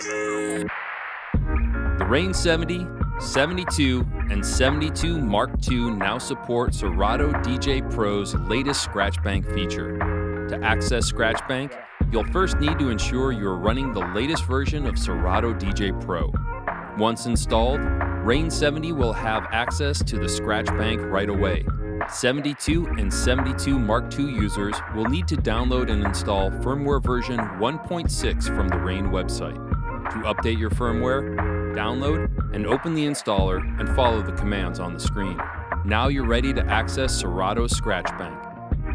The RANE 70, 72, and 72 Mark II now support Serato DJ Pro's latest Scratch Bank feature. To access Scratch Bank, you'll first need to ensure you're running the latest version of Serato DJ Pro. Once installed, RANE 70 will have access to the Scratch Bank right away. 72 and 72 Mark II users will need to download and install firmware version 1.6 from the RANE website. To update your firmware, download and open the installer and follow the commands on the screen. Now you're ready to access Serato's Scratch Bank.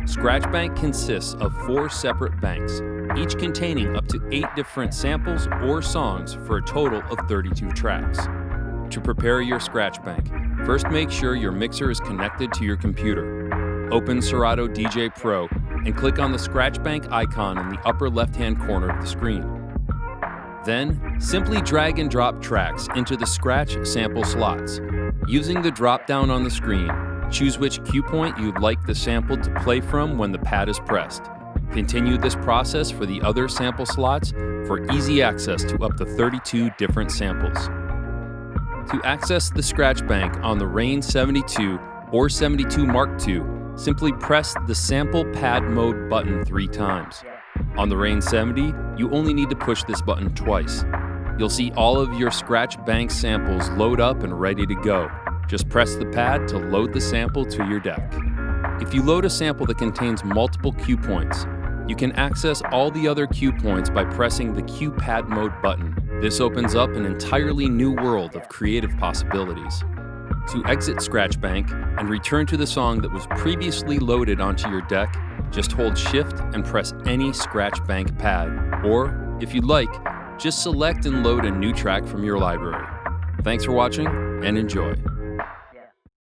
Scratch Bank consists of 4 separate banks, each containing up to 8 different samples or songs for a total of 32 tracks. To prepare your Scratch Bank, first make sure your mixer is connected to your computer. Open Serato DJ Pro and click on the Scratch Bank icon in the upper left-hand corner of the screen. Then, simply drag and drop tracks into the Scratch sample slots. Using the drop-down on the screen, choose which cue point you'd like the sample to play from when the pad is pressed. Continue this process for the other sample slots for easy access to up to 32 different samples. To access the Scratch Bank on the RANE 72 or 72 Mark II, simply press the Sample Pad Mode button 3 times. On the RANE 70, you only need to push this button twice. You'll see all of your Scratch Bank samples load up and ready to go. Just press the pad to load the sample to your deck. If you load a sample that contains multiple cue points, you can access all the other cue points by pressing the Cue Pad Mode button. This opens up an entirely new world of creative possibilities. To exit Scratch Bank and return to the song that was previously loaded onto your deck, just hold Shift and press any Scratch Bank pad, or, if you'd like, just select and load a new track from your library. Thanks for watching, and enjoy.